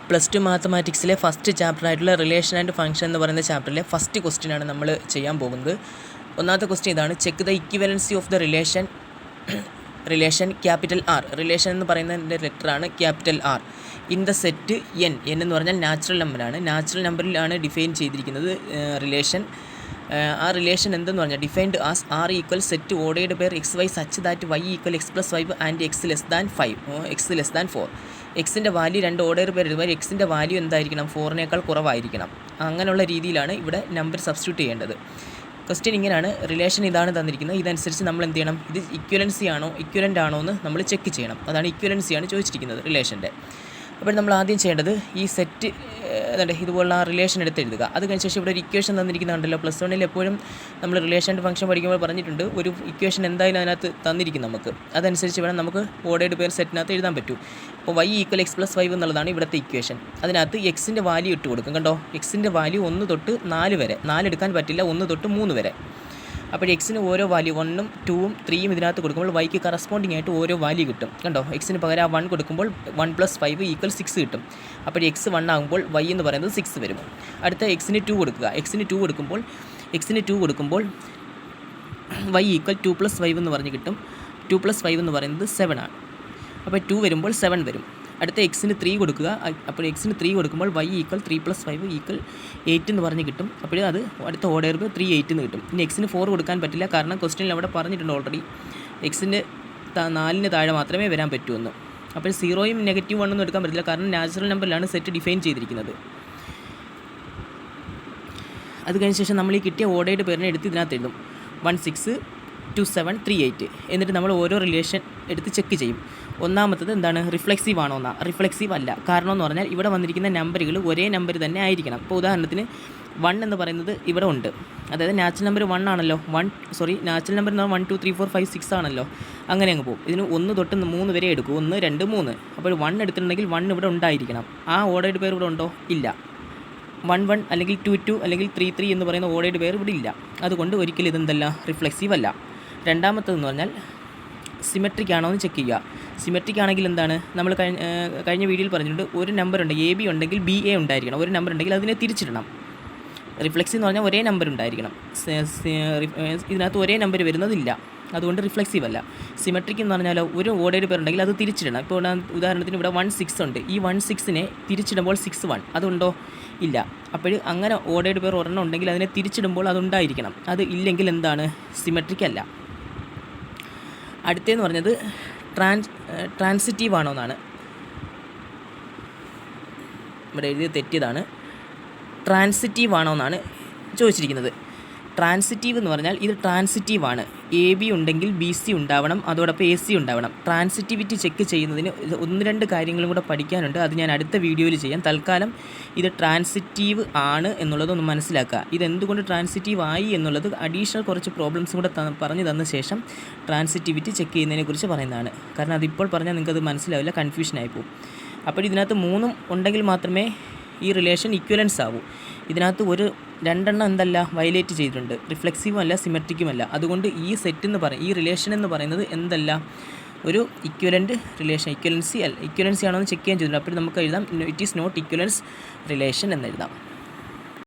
Plus two മാത്തമാറ്റിക്സിലെ first ചാപ്റ്ററായിട്ടുള്ള relation and function എന്ന് പറയുന്ന ചാപ്റ്ററിലെ ഫസ്റ്റ് ക്വസ്റ്റ്യനാണ് നമ്മൾ ചെയ്യാൻ പോകുന്നത്. ഒന്നാമത്തെ ക്വസ്റ്റ്യൻ ഇതാണ്: check the equivalency of the relation capital R. Relation എന്ന് പറയുന്നതിൻ്റെ ലെറ്ററാണ് capital R. In the set N എന്ന് പറഞ്ഞാൽ നാച്ചുറൽ നമ്പറാണ്. നാച്ചുറൽ നമ്പറിലാണ് ഡിഫൈൻ ചെയ്തിരിക്കുന്നത് റിലേഷൻ. ആ റിലേഷൻ എന്തെന്ന് പറഞ്ഞാൽ defined as R equal set ordered pair x y such that y equal x plus 5 and x less than 4. എക്സിൻ്റെ വാല്യൂ രണ്ട് ഓർഡർ പേർ ഇതുവരെ എക്സിൻ്റെ വാല്യൂ എന്തായിരിക്കണം? 4നേക്കാൾ കുറവായിരിക്കണം. അങ്ങനെയുള്ള രീതിയിലാണ് ഇവിടെ നമ്പർ സബ്സ്റ്റിറ്റ്യൂട്ട് ചെയ്യേണ്ടത്. ക്വസ്റ്റ്യൻ ഇങ്ങനെയാണ്: റിലേഷൻ ഇതാണ് തന്നിരിക്കുന്നത്. ഇതനുസരിച്ച് നമ്മൾ എന്ത് ചെയ്യണം? ഇത് ഇക്വലൻ്റ് ആണോ എന്ന് നമ്മൾ ചെക്ക് ചെയ്യണം. അതാണ് ഇക്വലൻസിയാണ് ചോദിച്ചിരിക്കുന്നത് റിലേഷൻ്റെ. അപ്പോൾ നമ്മൾ ആദ്യം ചെയ്യേണ്ടത് ഈ സെറ്റ് ഇതുപോലുള്ള ആ റിലേഷൻ എടുത്ത് എഴുതുക. അത് കഴിഞ്ഞ ശേഷം ഇവിടെ ഒരു ഇക്വേഷൻ തന്നിരിക്കുന്നുണ്ടല്ലോ. പ്ലസ് 1 എപ്പോഴും നമ്മൾ റിലേഷൻ ഫംഗ്ഷൻ പഠിക്കുമ്പോൾ പറഞ്ഞിട്ടുണ്ട്, ഒരു ഇക്വേഷൻ എന്തായാലും അതിനകത്ത് തന്നിരിക്കും നമുക്ക്. അതനുസരിച്ച് വേണം നമുക്ക് ഓർഡേർഡ് പേർ സെറ്റിനകത്ത് എഴുതാൻ പറ്റും. അപ്പോൾ y ഈക്വൽ എക്സ് പ്ലസ് 5 എന്നുള്ളതാണ് ഇവിടുത്തെ ഇക്വേഷൻ. അതിനകത്ത് എക്സിൻ്റെ വാല്യൂ ഇട്ട് കൊടുക്കും. കണ്ടോ, എക്സിൻ്റെ വാല്യൂ 1 തൊട്ട് 4 വരെ. 4 എടുക്കാൻ പറ്റില്ല, 1 തൊട്ട് 3 വരെ. അപ്പോൾ എക്സിന് ഓരോ വാല്യൂ 1ഉം 2ഉം 3ഉം ഇതിനകത്ത് കൊടുക്കുമ്പോൾ വൈക്ക് കറസ്പോണ്ടിങ് ആയിട്ട് ഓരോ വാല്യൂ കിട്ടും. കണ്ടോ, എക്സിന് പകരം ആ 1 കൊടുക്കുമ്പോൾ 1 + 5 = 6 കിട്ടും. അപ്പോൾ എക്സ് 1 ആകുമ്പോൾ y എന്ന് പറയുന്നത് 6 വരും. അടുത്ത എക്സിന് 2 കൊടുക്കുക. എക്സിന് 2 കൊടുക്കുമ്പോൾ y = 2 + 5 എന്ന് പറഞ്ഞ് കിട്ടും. 2 + 5 എന്ന് പറയുന്നത് 7 ആണ്. അപ്പോൾ 2 വരുമ്പോൾ 7 വരും. അടുത്ത എക്സിന് 3 കൊടുക്കുക. അപ്പോൾ എക്സിന് 3 കൊടുക്കുമ്പോൾ y = 3 + 5 = 8 എന്ന് പറഞ്ഞ് കിട്ടും. അപ്പോൾ അത് അടുത്ത ഓർഡർ 3 8 എന്ന് കിട്ടും. ഇനി എക്സിന് 4 കൊടുക്കാൻ പറ്റില്ല, കാരണം ക്വസ്റ്റ്യനിൽ അവിടെ പറഞ്ഞിട്ടുണ്ട് ഓൾറെഡി എക്സിൻ്റെ 4ന് താഴെ മാത്രമേ വരാൻ പറ്റുമെന്ന്. അപ്പോൾ 0യും -1 ഒന്നും എടുക്കാൻ പറ്റില്ല, കാരണം നാച്ചുറൽ നമ്പറിലാണ് സെറ്റ് ഡിഫൈൻ ചെയ്തിരിക്കുന്നത്. അത് കഴിഞ്ഞ ശേഷം നമ്മൾ ഈ കിട്ടിയ ഓർഡേർഡ് പേരിനെ എടുത്ത് ഇതിനകത്ത് എഴുതും. 1 6 2 7 3 8. എന്നിട്ട് നമ്മൾ ഓരോ റിലേഷൻ എടുത്ത് ചെക്ക് ചെയ്യും. ഒന്നാമത്തത് എന്താണ്? റിഫ്ലെക്സീവ് ആണോ എന്നാ? റിഫ്ലെക്സീവ് അല്ല. കാരണം എന്ന് പറഞ്ഞാൽ ഇവിടെ വന്നിരിക്കുന്ന നമ്പറുകൾ ഒരേ നമ്പർ തന്നെ ആയിരിക്കണം. ഇപ്പോൾ ഉദാഹരണത്തിന് 1 എന്ന് പറയുന്നത് ഇവിടെ ഉണ്ട്. അതായത് നാച്ചുറൽ നമ്പർ 1 ആണല്ലോ. നാച്ചുറൽ നമ്പർ എന്ന് പറഞ്ഞാൽ 1 2 3 4 5 6 ആണല്ലോ. അങ്ങനെ അങ്ങ് പോകും. ഇതിന് 1 തൊട്ട് 3 വരെ എടുക്കും. 1 2 3. അപ്പോൾ 1 എടുത്തിട്ടുണ്ടെങ്കിൽ 1 ഇവിടെ ഉണ്ടായിരിക്കണം. ആ ഓർഡേർഡ് പേർ ഇവിടെ ഉണ്ടോ? ഇല്ല. 1 1 അല്ലെങ്കിൽ 2 2 അല്ലെങ്കിൽ 3 3 എന്ന് പറയുന്ന ഓർഡേർഡ് പേർ ഇവിടെ ഇല്ല. അതുകൊണ്ട് ഒരിക്കലും ഇതെന്തല്ല, റിഫ്ലെക്സീവ് അല്ല. രണ്ടാമത്തതെന്ന് പറഞ്ഞാൽ സിമെട്രിക് ആണോ എന്ന് ചെക്ക് ചെയ്യുക. സിമെട്രിക് ആണെങ്കിൽ എന്താണ്? നമ്മൾ കഴിഞ്ഞ വീഡിയോയിൽ പറഞ്ഞിട്ടുണ്ട്, ഒരു നമ്പർ ഉണ്ട് AB ഉണ്ടെങ്കിൽ BA ഉണ്ടായിരിക്കണം. ഒരു നമ്പർ ഉണ്ടെങ്കിൽ അതിനെ തിരിച്ചിടണം. റിഫ്ലെക്സീവ് എന്ന് പറഞ്ഞാൽ ഒരേ നമ്പർ ഉണ്ടായിരിക്കണം. ഇതിനകത്ത് ഒരേ നമ്പർ വരുന്നതില്ല, അതുകൊണ്ട് റിഫ്ലെക്സീവ് അല്ല. സിമെട്രിക് എന്ന് പറഞ്ഞാൽ ഒരു ഓർഡേർഡ് പേർ ഉണ്ടെങ്കിൽ അത് തിരിച്ചിടണം. ഇപ്പോൾ ഉദാഹരണത്തിന് ഇവിടെ 1 6 ഉണ്ട്. ഈ 1 6നെ തിരിച്ചിടുമ്പോൾ 6 1 അതുണ്ടോ? ഇല്ല. അപ്പോൾ അങ്ങനെ ഓർഡേർഡ് പേർ ഒരെണ്ണം ഉണ്ടെങ്കിൽ അതിനെ തിരിച്ചിടുമ്പോൾ അതുണ്ടായിരിക്കണം. അത് ഇല്ലെങ്കിൽ എന്താണ്? സിമെട്രിക് അല്ല. അടുത്തതെന്ന് പറഞ്ഞത് ട്രാൻസിറ്റീവ് ആണോ എന്നാണ്. ഇവിടെ എഴുതിയത് തെറ്റിയതാണ്. ട്രാൻസിറ്റീവ് ആണോ എന്നാണ് ചോദിച്ചിരിക്കുന്നത്. ട്രാൻസിറ്റീവ് എന്ന് പറഞ്ഞാൽ ഇത് ട്രാൻസിറ്റീവ് ആണ്. AB ഉണ്ടെങ്കിൽ BC ഉണ്ടാവണം, അതോടൊപ്പം AC ഉണ്ടാവണം. ട്രാൻസിറ്റിവിറ്റി ചെക്ക് ചെയ്യുന്നതിന് 1-2 കാര്യങ്ങളും കൂടെ പഠിക്കാനുണ്ട്. അത് ഞാൻ അടുത്ത വീഡിയോയിൽ ചെയ്യാം. തൽക്കാലം ഇത് ട്രാൻസിറ്റീവ് ആണ് എന്നുള്ളതൊന്ന് മനസ്സിലാക്കുക. ഇതെന്തുകൊണ്ട് ട്രാൻസിറ്റീവ് ആയി എന്നുള്ളത് അഡീഷണൽ കുറച്ച് പ്രോബ്ലംസും കൂടെ പറഞ്ഞു തന്ന ശേഷം ട്രാൻസിറ്റിവിറ്റി ചെക്ക് ചെയ്യുന്നതിനെക്കുറിച്ച് പറയുന്നതാണ്. കാരണം അതിപ്പോൾ പറഞ്ഞാൽ നിങ്ങൾക്കത് മനസ്സിലാവില്ല, കൺഫ്യൂഷനായി പോകും. അപ്പോൾ ഇതിനകത്ത് 3 ഉണ്ടെങ്കിൽ മാത്രമേ ഈ റിലേഷൻ ഇക്വലൻസ് ആവൂ. ഇതിനകത്ത് 2 എന്തല്ല, വയലേറ്റ് ചെയ്തിട്ടുണ്ട്. റിഫ്ലെക്സീവും അല്ല, സിമെട്രിക്കും അല്ല. അതുകൊണ്ട് ഈ ഈ റിലേഷൻ എന്ന് പറയുന്നത് എന്തല്ല, ഒരു ഇക്വലൻ്റ് റിലേഷൻ. ഇക്വലൻസി ആണോ എന്ന് ചെക്ക് ചെയ്യാൻ ചെയ്തിട്ടുണ്ട്. അപ്പോൾ നമുക്ക് എഴുതാം, it is not equivalence relation എന്നെഴുതാം.